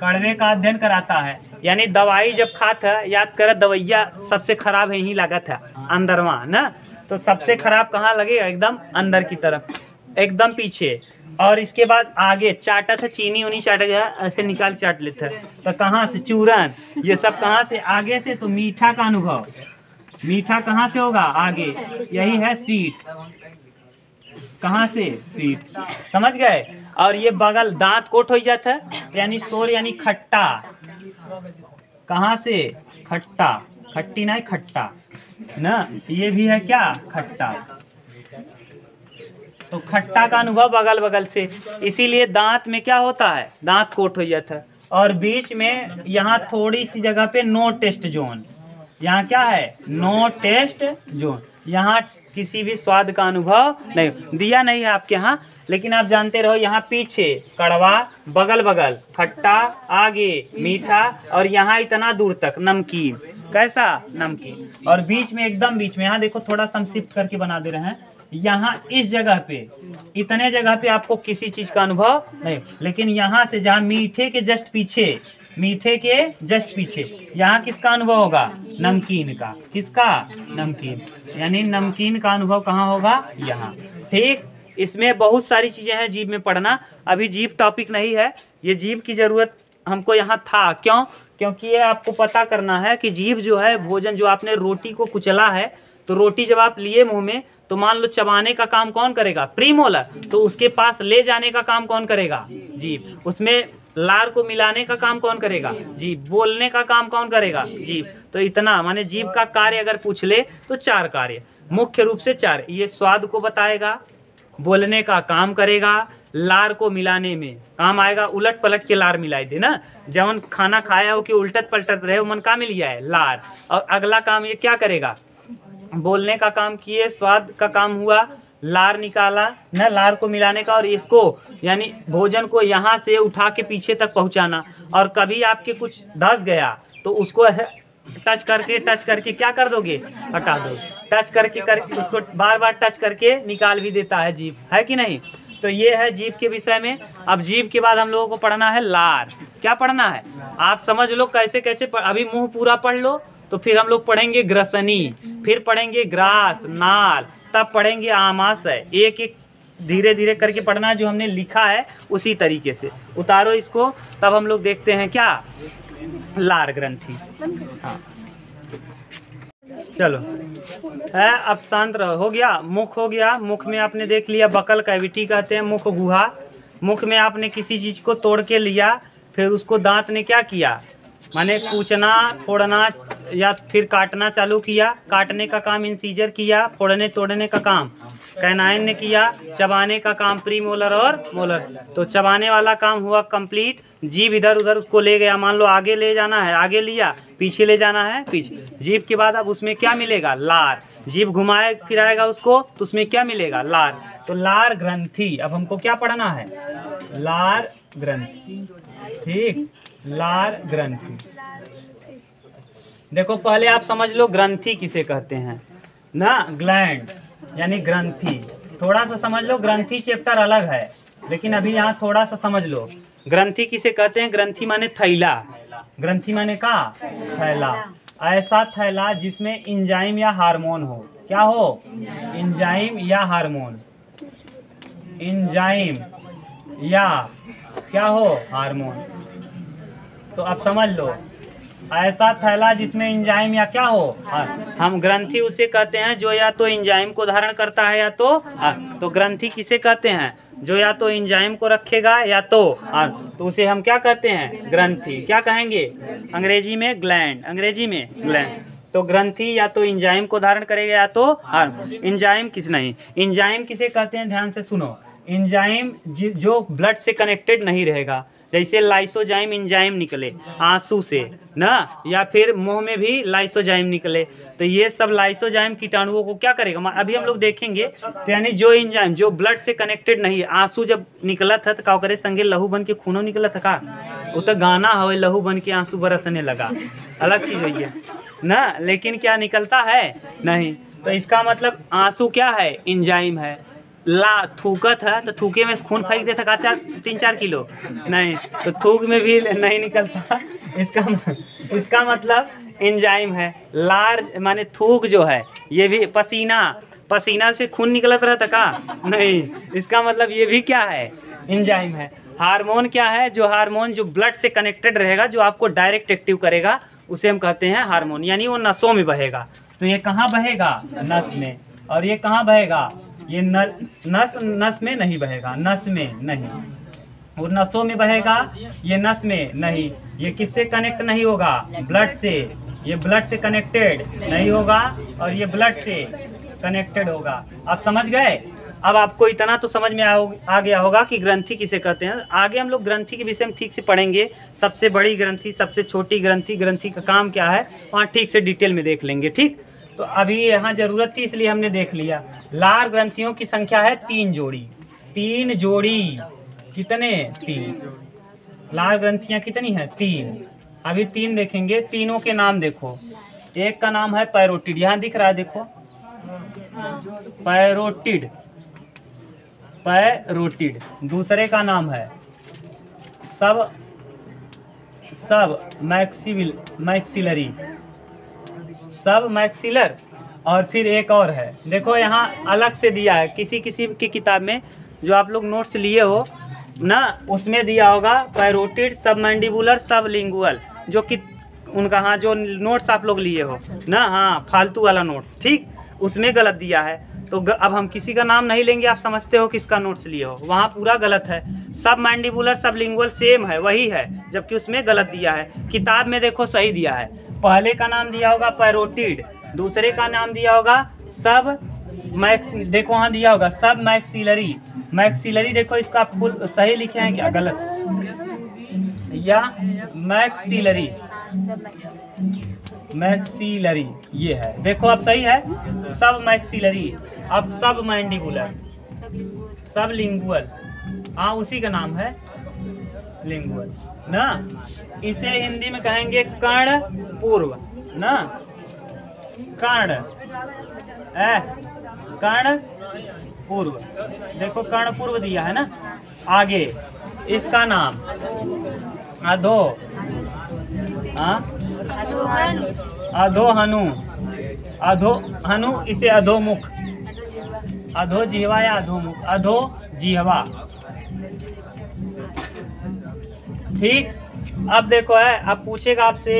कड़वे का अध्ययन कराता है। यानी दवाई जब खाता है, याद कर दवाइया सबसे खराब यही लागत है अंदरवा ना, तो सबसे खराब कहाँ लगेगा? एकदम अंदर की तरफ, एकदम पीछे। और इसके बाद आगे चाटा था, चीनी उनी चाटा गया, ऐसे निकाल चाट लेता है। तो कहाँ से? चूरन। ये सब कहाँ से? आगे से। तो मीठा का अनुभव, मीठा कहाँ से होगा? आगे। यही है स्वीट। कहाँ से? स्वीट। समझ गए? और ये बगल दांत कोट हो जाता है, यानी शोर यानी खट्टा। कहाँ से? खट्टा। खट्टी नहीं, खट्टा ना, ये भी है क्या? खट्टा। तो खट्टा का अनुभव बगल बगल से, इसीलिए दांत में क्या होता है? दांत कोट हो जाता है। और बीच में यहाँ थोड़ी सी जगह पे नो टेस्ट जोन, यहाँ क्या है? No taste zone. यहाँ किसी भी स्वाद का अनुभव नहीं दिया, नहीं है आपके यहाँ, लेकिन आप जानते रहो यहाँ पीछे कड़वा, बगल बगल खट्टा, आगे मीठा, और यहाँ इतना दूर तक नमकीन। कैसा? नमकीन। और बीच में, एकदम बीच में, यहाँ देखो थोड़ा सा हम शिफ्ट करके बना दे रहे हैं, यहाँ इस जगह पे, इतने जगह पे आपको किसी चीज का अनुभव नहीं, लेकिन यहाँ से जहाँ मीठे के जस्ट पीछे, मीठे के जस्ट पीछे, यहाँ किसका अनुभव होगा? नमकीन का। किसका? नमकीन। यानी नमकीन का अनुभव कहाँ होगा? यहाँ। ठीक। इसमें बहुत सारी चीजें हैं जीभ में पढ़ना, अभी जीभ टॉपिक नहीं है, ये जीभ की जरूरत हमको यहाँ था। क्यों? क्योंकि ये आपको पता करना है कि जीभ जो है, भोजन जो आपने रोटी को कुचला है, तो रोटी जब आप लिए मुंह में, तो मान लो चबाने का काम कौन करेगा? प्रीमोलर। तो उसके पास ले जाने का काम कौन करेगा? जीभ। उसमें लार को मिलाने का काम कौन करेगा? जीभ। बोलने का काम कौन करेगा? जीभ। तो इतना, माने जीभ का कार्य अगर पूछ ले तो 4 कार्य, मुख्य रूप से 4। ये स्वाद को बताएगा, बोलने का काम करेगा, लार को मिलाने में काम आएगा, उलट पलट के लार मिलाई दे ना, जवन खाना खाया हो कि उल्टत पलटत रहे हो, मन का मिल गया है? लार। और अगला काम ये क्या करेगा? बोलने का काम किए, स्वाद का काम हुआ, लार निकाला ना, लार को मिलाने का, और इसको यानी भोजन को यहाँ से उठा के पीछे तक पहुँचाना। और कभी आपके कुछ धस गया तो उसको टच करके क्या कर दोगे? हटा दो। टच करके उसको बार बार टच करके निकाल भी देता है जीभ, है कि नहीं? तो ये है जीभ के विषय में। अब जीभ के बाद हम लोगों को पढ़ना है लार। क्या पढ़ना है? आप समझ लो कैसे कैसे अभी मुंह पूरा पढ़ लो, तो फिर हम लोग पढ़ेंगे ग्रसनी, फिर पढ़ेंगे ग्रास, नाल, तब पढ़ेंगे आमाशय। एक एक धीरे धीरे करके पढ़ना है, जो हमने लिखा है उसी तरीके से उतारो इसको। तब हम लोग देखते हैं क्या? लार ग्रंथि। हाँ चलो है, अब शांत रहो। हो गया? मुख हो गया। मुख में आपने देख लिया, बकल कैविटी कहते हैं, मुख गुहा। मुख में आपने किसी चीज़ को तोड़ के लिया, फिर उसको दांत ने क्या किया? माने कूचना, फोड़ना या फिर काटना चालू किया। काटने का काम इंसीजर किया, फोड़ने तोड़ने का काम कैनाइन ने किया, चबाने का काम प्रीमोलर और मोलर। तो चबाने वाला काम हुआ कंप्लीट। जीभ इधर उधर उसको ले गया, मान लो आगे ले जाना है, आगे लिया, पीछे ले जाना है, पीछे। जीभ के बाद अब उसमें क्या मिलेगा? लार। जीभ घुमाए फिराएगा उसको, तो उसमें क्या मिलेगा? लार। तो लार ग्रंथि। अब हमको क्या पढ़ना है? लार ग्रंथि। ठीक, लार ग्रंथि। देखो पहले आप समझ लो ग्रंथि किसे कहते हैं ना, ग्लैंड यानी ग्रंथि। थोड़ा सा समझ लो, ग्रंथि चैप्टर अलग है, लेकिन अभी यहाँ थोड़ा सा समझ लो ग्रंथि किसे कहते हैं। ग्रंथि माने थैला। ग्रंथि माने का? थैला। ऐसा थैला जिसमें एंजाइम या हार्मोन हो। क्या हो? एंजाइम या हार्मोन। एंजाइम या क्या हो? हार्मोन। तो अब समझ लो, ऐसा थैला जिसमें एंजाइम या क्या हो? हम ग्रंथि उसे कहते हैं जो या तो एंजाइम को धारण करता है या तो ग्रंथि किसे कहते हैं? जो या तो एंजाइम को रखेगा या तो उसे हम क्या कहते हैं? ग्रंथि। क्या कहेंगे? अंग्रेजी में ग्लैंड। अंग्रेजी में ग्लैंड। तो ग्रंथि या तो एंजाइम को धारण करेगा या तो एंजाइम किस नहीं। एंजाइम किसे कहते हैं? ध्यान से सुनो। एंजाइम जो ब्लड से कनेक्टेड नहीं रहेगा, जैसे लाइसोजाइम एंजाइम निकले आंसू से ना, या फिर मुंह में भी लाइसोजाइम निकले, तो ये सब लाइसोजाइम कीटाणुओं को क्या करेगा? अभी हम लोग देखेंगे। तो यानी जो एंजाइम जो ब्लड से कनेक्टेड नहीं है, आंसू जब निकला था तो क्या करे? संगे लहू बन के खूनो निकला था का? वो तो गाना हवे, लहू बन के आंसू बरसने लगा, अलग चीज हुई है ना, लेकिन क्या निकलता है? नहीं। तो इसका मतलब आंसू क्या है? एंजाइम है। थूकत है तो थूके में खून फेंक देता का 3-4 किलो? नहीं, तो थूक में भी नहीं निकलता। इसका मतलब एंजाइम है। लार माने थूक जो है, ये भी पसीना, पसीना से खून निकलत रहता का नहीं, इसका मतलब ये भी क्या है, एंजाइम है। हार्मोन क्या है, जो हार्मोन जो ब्लड से कनेक्टेड रहेगा, जो आपको डायरेक्ट एक्टिव करेगा, उसे हम कहते हैं हार्मोन, यानी वो नसों में बहेगा। तो ये कहाँ बहेगा, नस में। और ये कहाँ बहेगा, ये नस में नहीं बहेगा, नस में नहीं, और नसों में बहेगा, ये नस में नहीं। ये किससे कनेक्ट नहीं होगा, ब्लड से, ये ब्लड से कनेक्टेड नहीं होगा, और ये ब्लड से कनेक्टेड होगा। आप समझ गए। अब आपको इतना तो समझ में आ गया होगा कि ग्रंथि किसे कहते हैं। आगे हम लोग ग्रंथि के विषय में ठीक से पढ़ेंगे, सबसे बड़ी ग्रंथि, सबसे छोटी ग्रंथि, ग्रंथि का काम क्या है, वहाँ ठीक से डिटेल में देख लेंगे। ठीक, तो अभी यहाँ जरूरत थी इसलिए हमने देख लिया। लार ग्रंथियों की संख्या है 3 जोड़ी, 3 जोड़ी, कितने, 3। लार ग्रंथियाँ कितनी हैं, 3। अभी 3 देखेंगे, तीनों के नाम देखो। एक का नाम है पैरोटिड, यहाँ दिख रहा है, देखो पैरोटिड, पैरोटिड। दूसरे का नाम है सब मैक्सिलरी, सब मैक्सिलर। और फिर एक और है, देखो यहाँ अलग से दिया है, किसी किसी की किताब में जो आप लोग नोट्स लिए हो ना, उसमें दिया होगा पैरोटिड, सब मैंडिबुलर, सब लिंगुअल, जो कि उनका, हाँ, जो नोट्स आप लोग लिए हो ना, हाँ, फालतू वाला नोट्स, ठीक, उसमें गलत दिया है। तो अब हम किसी का नाम नहीं लेंगे, आप समझते हो किसका नोट्स लिए हो, वहाँ पूरा गलत है। सब मैंडिबुलर, सब लिंगुअल सेम है, वही है, जबकि उसमें गलत दिया है। किताब में देखो सही दिया है, पहले का नाम दिया होगा पैरोटिड, दूसरे का नाम दिया होगा सब देखो वहाँ दिया होगा सब मैक्सिलरी। मैक्सिलरी देखो, इसका फुल सही लिखे हैं क्या, गलत, या मैक्सिलरी, मैक्सिलरी ये है, देखो अब सही है, सब मैक्सिलरी। अब सब मैंडिबुलर, सब लिंगुअल, हाँ उसी का नाम है लिंगुअल ना। इसे हिंदी में कहेंगे कर्ण पूर्व ना, कर्ण, कर्ण पूर्व, देखो कर्ण पूर्व दिया है ना। आगे इसका नाम अधो, अधोहनु, अधोहनु, इसे अधोमुख, अधो जिह्वा या अधोमुख, अधो जिह्वा। ठीक, अब देखो है, अब पूछेगा आपसे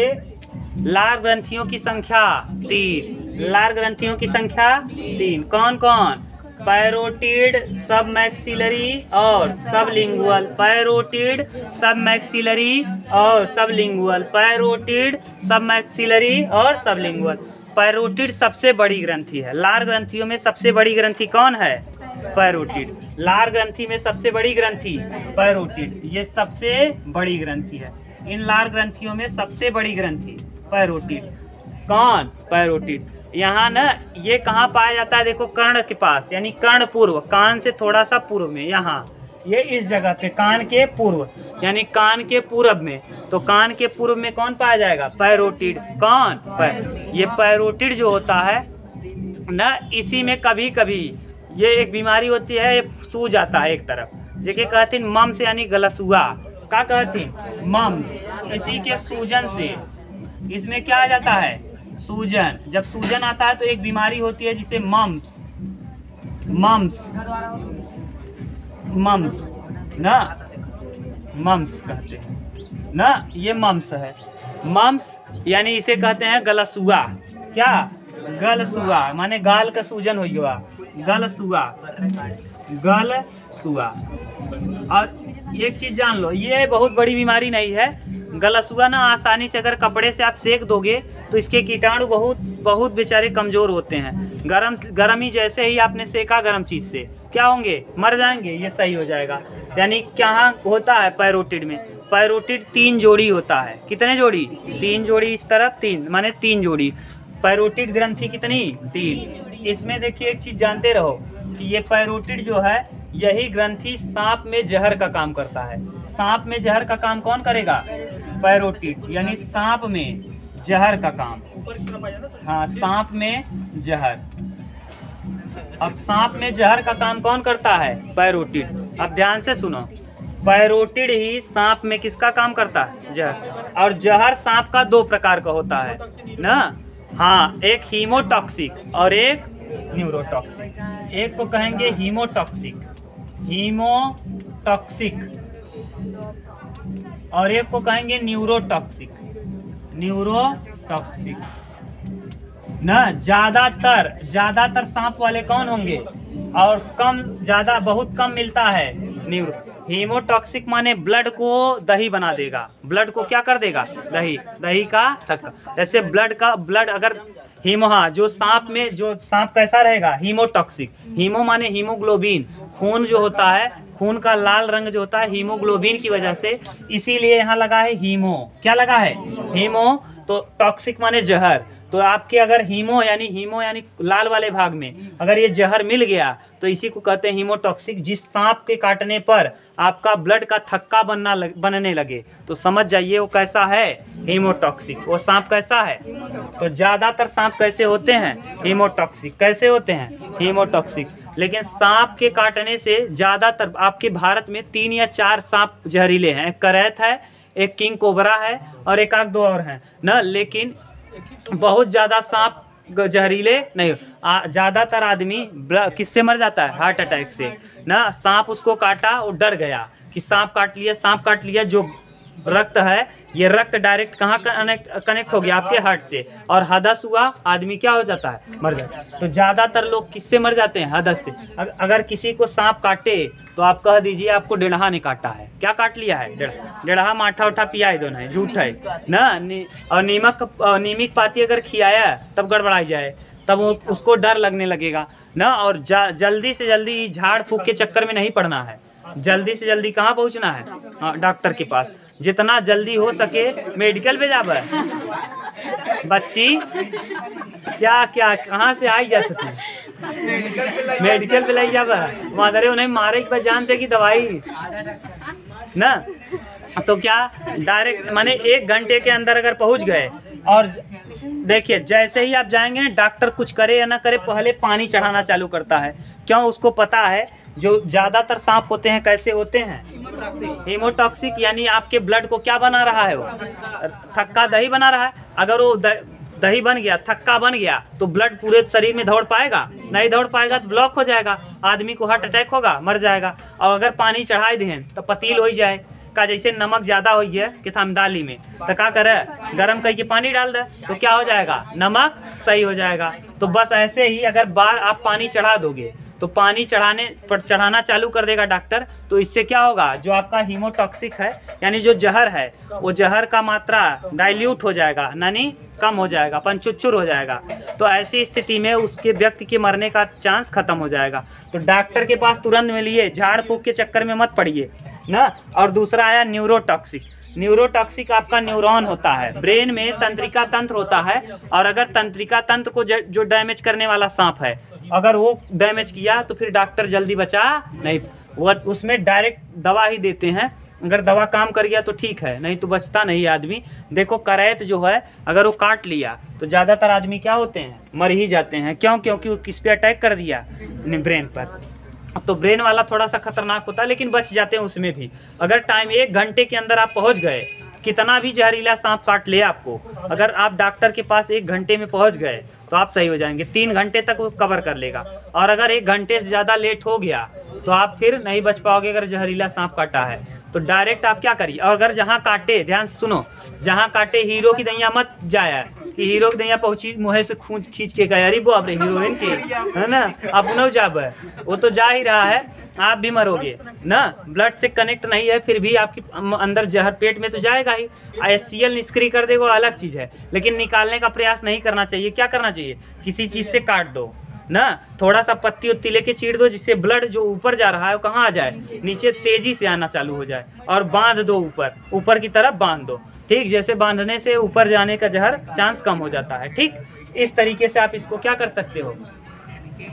लार ग्रंथियों की संख्या 3, लार ग्रंथियों की संख्या 3, कौन कौन, पैरोटिड, सब मैक्सिलरी और सब लिंगुअल, पैरोटिड, सब मैक्सिलरी और सब लिंगुअल, पैरोटिड, सब मैक्सिलरी और सब लिंगुअल। पैरोटिड सबसे बड़ी ग्रंथि है। लार ग्रंथियों में सबसे बड़ी ग्रंथि कौन है, पैरोटिड। लार ग्रंथि में सबसे बड़ी ग्रंथि पैरोटिड, ये सबसे बड़ी ग्रंथि है। इन लार ग्रंथियों में सबसे बड़ी ग्रंथि पैरोटिड, कौन, पैरोटिड। यहाँ ना ये कहाँ पाया जाता है, देखो कर्ण के पास, यानी कर्ण पूर्व, कान से थोड़ा सा पूर्व में, यहाँ ये इस जगह पे, कान के पूर्व, यानी कान के पूरब में। तो कान के पूर्व में कौन पाया जाएगा, पैरोटिड। कौन, ये पैरोटिड जो होता है ना, इसी में कभी कभी ये एक बीमारी होती है, ये सूज जाता है एक तरफ, जेके कहते हैं मम्स, यानी गलसुआ, क्या कहते हैं, मम्स। इसी के सूजन से इसमें क्या आ जाता है, सूजन। जब सूजन आता है तो एक बीमारी होती है जिसे मम्स, मम्स ना, मम्स कहते हैं ना, ये मम्स है। मम्स यानी इसे कहते हैं गलसुआ। क्या, गलसुआ माने गाल का सूजन हो गया, गलसुआ, गलसुआ। और एक चीज जान लो, ये बहुत बड़ी बीमारी नहीं है। गलसुआ ना आसानी से अगर कपड़े से आप सेक दोगे तो इसके कीटाणु बहुत बेचारे कमज़ोर होते हैं। गरम ही जैसे ही आपने सेका गरम चीज़ से, क्या होंगे, मर जाएंगे, ये सही हो जाएगा। यानी क्या होता है पैरोटिड में, पैरोटिड 3 जोड़ी होता है। कितने जोड़ी, 3 जोड़ी इस तरफ, 3 माने 3 जोड़ी। पैरोटिड ग्रंथि कितनी, 3। इसमें देखिए एक चीज़ जानते रहो कि ये पैरोटिड जो है, यही ग्रंथि सांप में जहर का काम करता है। सांप में जहर का काम कौन करेगा, पैरोटिड, यानी सांप में जहर का काम। हाँ, सांप में जहर। अब सांप में जहर का काम कौन करता है, पैरोटिड। अब ध्यान से सुनो, पैरोटिड ही सांप में किसका काम करता है, जहर। और जहर सांप का 2 प्रकार का होता है ना, हाँ, एक हीमोटॉक्सिक और एक न्यूरोटॉक्सिक। एक को कहेंगे हीमोटॉक्सिक, हीमोटॉक्सिक, और एक को कहेंगे न्यूरोटॉक्सिक, न्यूरोटॉक्सिक ना। ज्यादातर सांप वाले कौन होंगे, और कम ज्यादा बहुत कम मिलता है न्यूरो। हीमोटॉक्सिक माने ब्लड को दही बना देगा, ब्लड को क्या कर देगा, दही का थक्का। जैसे ब्लड अगर हाँ, जो सांप कैसा रहेगा, हीमोटॉक्सिक। हीमो माने हीमोग्लोबिन, खून जो होता है, खून का लाल रंग जो होता है हीमोग्लोबिन की वजह से, इसीलिए यहाँ लगा है हीमो। क्या लगा है, हीमो। तो टॉक्सिक माने जहर। तो आपके अगर हीमो यानी लाल वाले भाग में अगर ये जहर मिल गया तो इसी को कहते हैं हीमोटॉक्सिक। जिस सांप के काटने पर आपका ब्लड का थक्का बनने लगे तो समझ जाइए वो कैसा है, हीमोटॉक्सिक। वो सांप कैसा है। तो ज़्यादातर सांप कैसे होते हैं, हीमोटॉक्सिक। कैसे होते हैं, हीमोटॉक्सिक। लेकिन सांप के काटने से ज़्यादातर आपके भारत में 3 या 4 सांप जहरीले हैं। एक करैत है, एक किंग कोबरा है, और एक आध 2 और हैं ना। लेकिन बहुत ज़्यादा सांप जहरीले नहीं। ज़्यादातर आदमी किससे मर जाता है, हार्ट अटैक से ना। सांप उसको काटा, वो डर गया कि सांप काट लिया। जो रक्त है, ये रक्त डायरेक्ट कहाँ कनेक्ट हो गया, आपके हार्ट से, और हदस हुआ, आदमी क्या हो जाता है, मर जाता है। तो ज़्यादातर लोग किससे मर जाते हैं, हदस से। अगर किसी को सांप काटे तो आप कह दीजिए आपको डेढ़हा ने काटा है। क्या काट लिया है, डेढ़हा। माठा उठा पियाई दोनों है, झूठ है ना। और नीमक पाती अगर खियाया तब गड़बड़ाई जाए, तब उसको डर लगने लगेगा ना। और जल्दी से जल्दी झाड़ फूक के चक्कर में नहीं पड़ना है। जल्दी से जल्दी कहाँ पहुँचना है, डॉक्टर के पास। जितना जल्दी हो सके मेडिकल पे जाबे। बच्ची क्या कहाँ से आई जाती थी, मेडिकल पे ले जाबे। मादरे उन्हें मारे की जान से की दवाई ना। तो क्या डायरेक्ट माने 1 घंटे के अंदर अगर पहुँच गए। और देखिए जैसे ही आप जाएंगे ना, डॉक्टर कुछ करे या ना करे, पहले पानी चढ़ाना चालू करता है। क्यों, उसको पता है जो ज़्यादातर सांप होते हैं कैसे होते हैं, हीमोटॉक्सिक। यानी आपके ब्लड को क्या बना रहा है, वो थक्का दही बना रहा है। अगर वो दही बन गया, थक्का बन गया, तो ब्लड पूरे शरीर में दौड़ पाएगा, नहीं दौड़ पाएगा तो ब्लॉक हो जाएगा, आदमी को हार्ट अटैक होगा, मर जाएगा। और अगर पानी चढ़ाई दें तो पतील हो जाए का, जैसे नमक ज़्यादा हो गया कि हम दाली में, तो क्या करे, गर्म करके पानी डाल दे तो क्या हो जाएगा, नमक सही हो जाएगा। तो बस ऐसे ही अगर बार आप पानी चढ़ा दोगे तो पानी चढ़ाना चालू कर देगा डॉक्टर। तो इससे क्या होगा, जो आपका हीमोटॉक्सिक है यानी जो जहर है, वो जहर का मात्रा डाइल्यूट हो जाएगा, यानी कम हो जाएगा, पंचुच्चुर हो जाएगा। तो ऐसी स्थिति में उसके व्यक्ति के मरने का चांस खत्म हो जाएगा। तो डॉक्टर के पास तुरंत मिलिए, झाड़ फूक के चक्कर में मत पड़िए ना। और दूसरा आया न्यूरोटॉक्सिक। न्यूरोटॉक्सिक आपका न्यूरॉन होता है, ब्रेन में तंत्रिका तंत्र होता है। और अगर तंत्रिका तंत्र को जो डैमेज करने वाला सांप है, अगर वो डैमेज किया तो फिर डॉक्टर जल्दी बचा नहीं, वो उसमें डायरेक्ट दवा ही देते हैं। अगर दवा काम कर गया तो ठीक है, नहीं तो बचता नहीं आदमी। देखो करैत जो है, अगर वो काट लिया तो ज़्यादातर आदमी क्या होते हैं, मर ही जाते हैं। क्यों, क्योंकि वो किस पे अटैक कर दिया, ब्रेन पर। तो ब्रेन वाला थोड़ा सा खतरनाक होता है, लेकिन बच जाते हैं उसमें भी। अगर टाइम 1 घंटे के अंदर आप पहुंच गए, कितना भी जहरीला सांप काट ले आपको, अगर आप डॉक्टर के पास 1 घंटे में पहुंच गए तो आप सही हो जाएंगे। 3 घंटे तक वो कवर कर लेगा। और अगर 1 घंटे से ज़्यादा लेट हो गया तो आप फिर नहीं बच पाओगे। अगर जहरीला सांप काटा है तो डायरेक्ट आप क्या करिए, और अगर जहाँ काटे, ध्यान से सुनो, जहाँ काटे हीरो की दैया मत जाया कि हीरो की दैया पहुँची मुँह से खून खींच के गया, अरे बाप रे हीरोइन के, है ना, अब न जाब, वो तो जा ही रहा है, आप भी मरोगे ना। ब्लड से कनेक्ट नहीं है, फिर भी आपकी अंदर जहर पेट में तो जाएगा ही। HCl निष्क्रिय कर देगा, अलग चीज़ है, लेकिन निकालने का प्रयास नहीं करना चाहिए। क्या करना चाहिए, किसी चीज़ से काट दो ना, थोड़ा सा पत्ती उत्ती लेके चीर दो, जिससे ब्लड जो ऊपर जा रहा है वो कहाँ आ जाए, नीचे तेजी से आना चालू हो जाए। और बांध दो, ऊपर की तरफ बांध दो। ठीक, जैसे बांधने से ऊपर जाने का जहर चांस कम हो जाता है। ठीक, इस तरीके से आप इसको क्या कर सकते हो,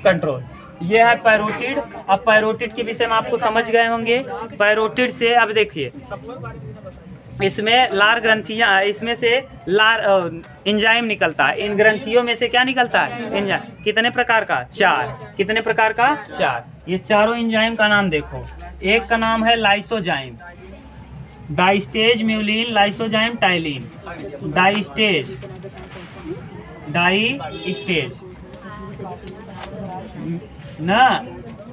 कंट्रोल। ये है पैरोटिड। अब पैरोटिड के विषय में आपको समझ गए होंगे। पैरोटिड से अब देखिए, इसमें लार ग्रंथियां, इसमें से लार एंजाइम निकलता है। इन ग्रंथियों में से क्या निकलता है, एंजाइम। कितने प्रकार का, 4। कितने प्रकार का, 4। ये चारों एंजाइम का नाम देखो। एक का नाम है लाइसोजाइम, डाइस्टेज म्यूलिन, लाइसोजाइम टाइलिन, डाइस्टेज ना,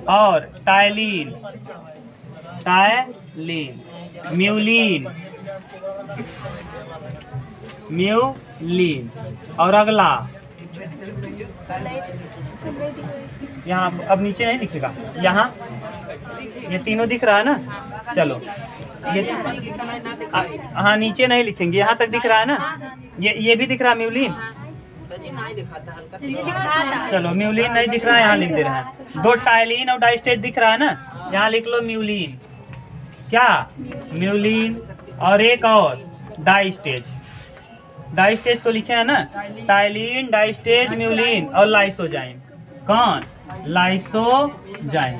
और टाइलिन, टाइलिन, म्यूलिन, म्यूलिन, और अगला यहाँ अब नीचे नहीं दिखेगा, यहाँ ये तीनों दिख रहा है ना, चलो ये हाँ नीचे नहीं लिखेंगे, यहाँ तक दिख रहा है ना, ये भी दिख रहा है म्यूलिन, चलो म्यूलिन नहीं दिख रहा है, यहाँ लिख दे रहे हैं। दो टाइलिन और डाइस्टेज दिख रहा है ना, यहाँ लिख लो म्यूलिन, क्या म्यूलिन, और एक और डाइस्टेज, डाइस्टेज तो लिखे है ना, टाइलिन, डाइस्टेज, म्यूलिन और लाइसोजाइम। कौन? Lysozyme,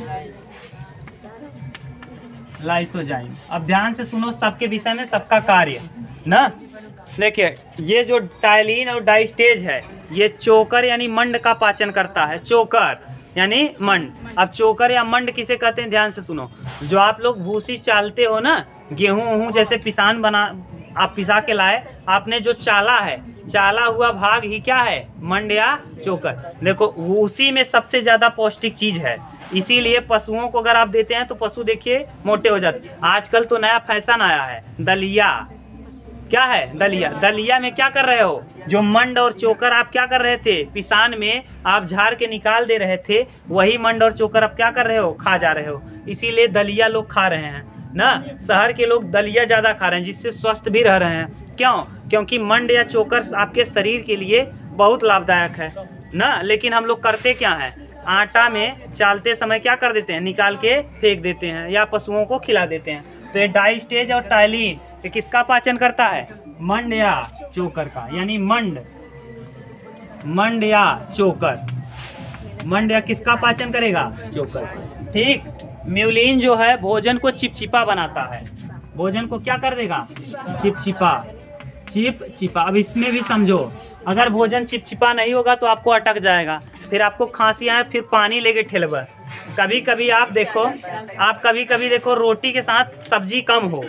lysozyme. अब ध्यान से सुनो सबके विषय में, सबका कार्य ना। देखिए ये जो टाइलिन और डाइस्टेज है, ये चोकर यानी मंड का पाचन करता है, चोकर यानी मंड। अब चोकर या मंड किसे कहते हैं, ध्यान से सुनो। जो आप लोग भूसी चालते हो ना, गेहूं जैसे पिसान बना आप पिसा के लाए, आपने जो चाला है, चाला हुआ भाग ही क्या है, मंड या चोकर। देखो उसी में सबसे ज्यादा पौष्टिक चीज है, इसीलिए पशुओं को अगर आप देते हैं तो पशु देखिए मोटे हो जाते हैं। आजकल तो नया फैशन आया है दलिया, क्या है दलिया। दलिया में क्या कर रहे हो, जो मंड और चोकर आप क्या कर रहे थे, पिसान में आप झाड़ के निकाल दे रहे थे, वही मंड और चोकर आप क्या कर रहे हो, खा जा रहे हो। इसीलिए दलिया लोग खा रहे हैं ना, शहर के लोग दलिया ज़्यादा खा रहे हैं, जिससे स्वस्थ भी रह रहे हैं। क्यों? क्योंकि मंड या चोकर आपके शरीर के लिए बहुत लाभदायक है ना। लेकिन हम लोग करते क्या हैं, आटा में चालते समय क्या कर देते हैं, निकाल के फेंक देते हैं या पशुओं को खिला देते हैं। तो ये डाइस्टेज और टाइलिन ये किसका पाचन करता है, मंड या चोकर का, यानी मंड, मंड या चोकर, मंड या किसका पाचन करेगा, चोकर। ठीक। म्यूलिन जो है भोजन को चिपचिपा बनाता है, भोजन को क्या कर देगा, चिपचिपा, चिपचिपा। अब इसमें भी समझो, अगर भोजन चिपचिपा नहीं होगा तो आपको अटक जाएगा, फिर आपको खांसी आए, फिर पानी लेके ठेलबा। कभी कभी आप देखो, आप कभी कभी देखो रोटी के साथ सब्जी कम हो,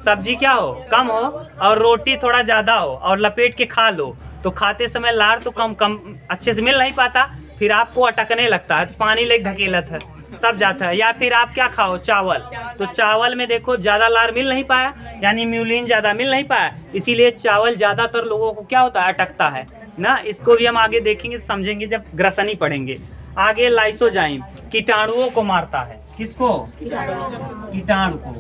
सब्जी क्या हो, कम हो, और रोटी थोड़ा ज़्यादा हो और लपेट के खा लो, तो खाते समय लार तो कम कम अच्छे से मिल नहीं पाता, फिर आपको अटकने लगता है, तो पानी लेके ढकेलत है तब जाता है। या फिर आप क्या खाओ, चावल, तो चावल में देखो ज़्यादा लार मिल नहीं पाया, यानी म्यूलिन ज़्यादा मिल नहीं पाया, इसीलिए चावल ज़्यादातर लोगों को क्या होता है, अटकता है ना। इसको भी हम आगे देखेंगे, समझेंगे जब ग्रसनी पढ़ेंगे। आगे लाइसोजाइम कीटाणुओं को मारता है, किसको, कीटाणु को।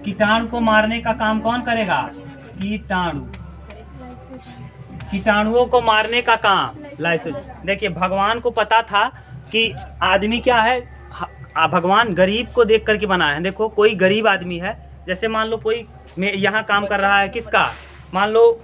कीटाणु को मारने का काम कौन करेगा, कीटाणु, कीटाणुओं को मारने का काम लाइसोजाइम। देखिए भगवान को पता था कि आदमी क्या है, भगवान गरीब को देख करके बनाया है। देखो कोई गरीब आदमी है, जैसे मान लो कोई यहाँ काम कर रहा है, किसका, मान लो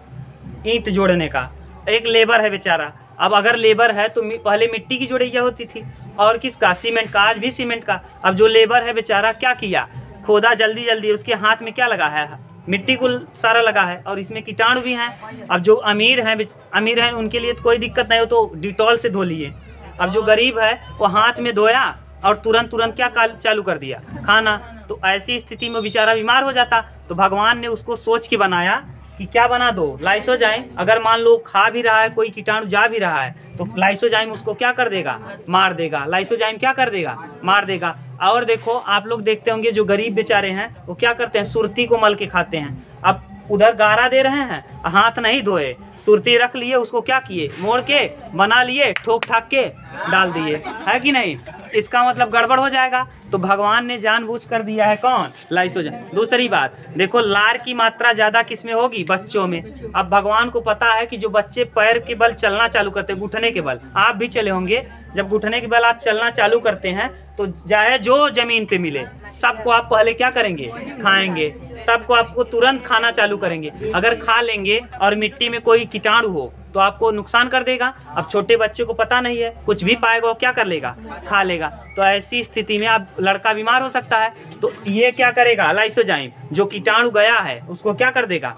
ईंट जोड़ने का, एक लेबर है बेचारा। अब अगर लेबर है तो पहले मिट्टी की जोड़ैया होती थी, और किसका, सीमेंट का, आज भी सीमेंट का। अब जो लेबर है बेचारा क्या किया, खोदा जल्दी जल्दी, उसके हाथ में क्या लगा है, मिट्टी को सारा लगा है, और इसमें कीटाणु भी हैं। अब जो अमीर हैं उनके लिए तो कोई दिक्कत नहीं हो, तो डिटॉल से धो लिए। अब जो गरीब है वो हाथ में धोया और तुरंत क्या चालू कर दिया, खाना। तो ऐसी स्थिति में बेचारा बीमार हो जाता, तो भगवान ने उसको सोच के बनाया कि क्या बना दो, लाइसोजाइम। अगर मान लो खा भी रहा है, कोई कीटाणु जा भी रहा है, तो लाइसोजाइम उसको क्या कर देगा, मार देगा। लाइसोजाइम क्या कर देगा, मार देगा। और देखो आप लोग देखते होंगे जो गरीब बेचारे हैं वो क्या करते हैं, सुरती को मल के खाते हैं। अब उधर गारा दे रहे हैं, हाथ नहीं धोए, सुरती रख लिए, उसको क्या किए, मोड़ के बना लिए, ठोक ठाक के डाल दिए, है कि नहीं। इसका मतलब गड़बड़ हो जाएगा। तो भगवान ने जानबूझ कर दिया है कौन, लाइसोजाइम। दूसरी बात देखो, लार की मात्रा ज़्यादा किस में होगी, बच्चों में। अब भगवान को पता है कि जो बच्चे पैर के बल चलना चालू करते हैं, घुटने के बल, आप भी चले होंगे, जब घुटने के बल आप चलना चालू करते हैं तो चाहे जो जमीन पे मिले सबको आप पहले क्या करेंगे, खाएंगे, सबको आपको तुरंत खाना चालू करेंगे। अगर खा लेंगे और मिट्टी में कोई कीटाणु हो तो आपको नुकसान कर देगा। अब छोटे बच्चे को पता नहीं है, कुछ भी पाएगा वो क्या कर लेगा, खा लेगा। तो ऐसी स्थिति में अब लड़का बीमार हो सकता है। तो ये क्या करेगा, लाइसोजाइम, जो कीटाणु गया है उसको क्या कर देगा,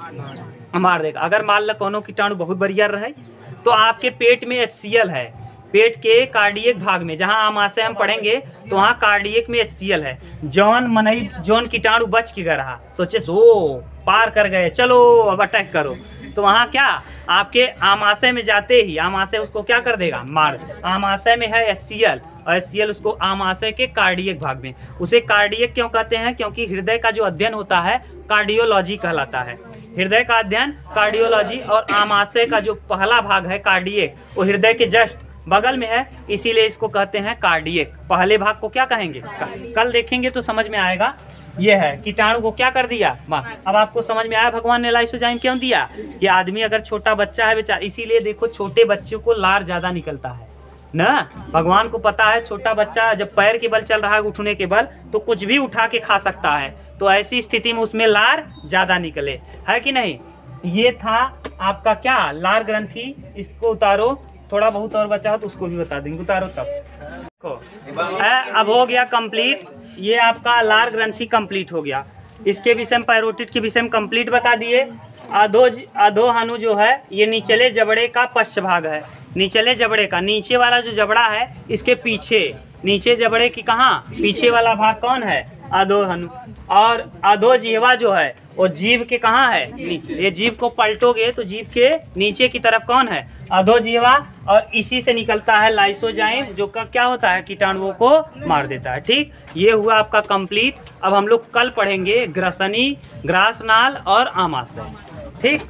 मार देगा। अगर मान लो कोनो कीटाणु बहुत बढ़िया रहे, तो आपके पेट में HCl है, पेट के कार्डियक भाग में, जहां आमाशय हम पढ़ेंगे तो वहाँ कार्डियक में HCl है। जौन कीटाणु बच के गया रहा, सोचे सो पार कर गए, चलो अब अटैक करो, तो वहाँ क्या आपके आमाशय में जाते ही आमाशय उसको क्या कर देगा, मार। आमाशय में है HCl और HCl उसको आमाशय के कार्डियक भाग में, उसे कार्डियक क्यों कहते हैं, क्योंकि हृदय का जो अध्ययन होता है कार्डियोलॉजी कहलाता है। हृदय का अध्ययन कार्डियोलॉजी, और आमाशय का जो पहला भाग है कार्डियक वो हृदय के जस्ट बगल में है, इसीलिए इसको कहते हैं कार्डियक। पहले भाग को क्या कहेंगे, कल देखेंगे तो समझ में आएगा। ये है कीटाणु को क्या कर दिया, अब आपको समझ में आया भगवान ने लाइसोजाइम क्यों दिया, कि आदमी अगर छोटा बच्चा है बेचारा, इसीलिए देखो छोटे बच्चों को लार ज्यादा निकलता है ना। भगवान को पता है छोटा बच्चा जब पैर के बल चल रहा है, उठने के बल, तो कुछ भी उठा के खा सकता है, तो ऐसी स्थिति में उसमें लार ज्यादा निकले, है कि नहीं। ये था आपका क्या, लार ग्रंथि। इसको उतारो, थोड़ा बहुत और बचा हो तो उसको भी बता देंगे, उतारो तब। अब हो गया कंप्लीट, ये आपका लार ग्रंथि कंप्लीट हो गया। इसके विषय में, पैरोटिड के विषय में कंप्लीट बता दिए। अधोहनु जो है ये निचले जबड़े का पश्च भाग है, निचले जबड़े का नीचे वाला जो जबड़ा है इसके पीछे, नीचे जबड़े की कहाँ पीछे वाला भाग कौन है, अधोहनु। और अधोजिह्वा जो है वो जीभ के कहाँ है, नीचे। ये जीभ को पलटोगे तो जीभ के नीचे की तरफ कौन है, अधोजिह्वा, और इसी से निकलता है लाइसोजाइम, जो का क्या होता है, कीटाणुओं को मार देता है। ठीक, ये हुआ आपका कंप्लीट। अब हम लोग कल पढ़ेंगे ग्रसनी, ग्रासनाल और आमाशय। ठीक।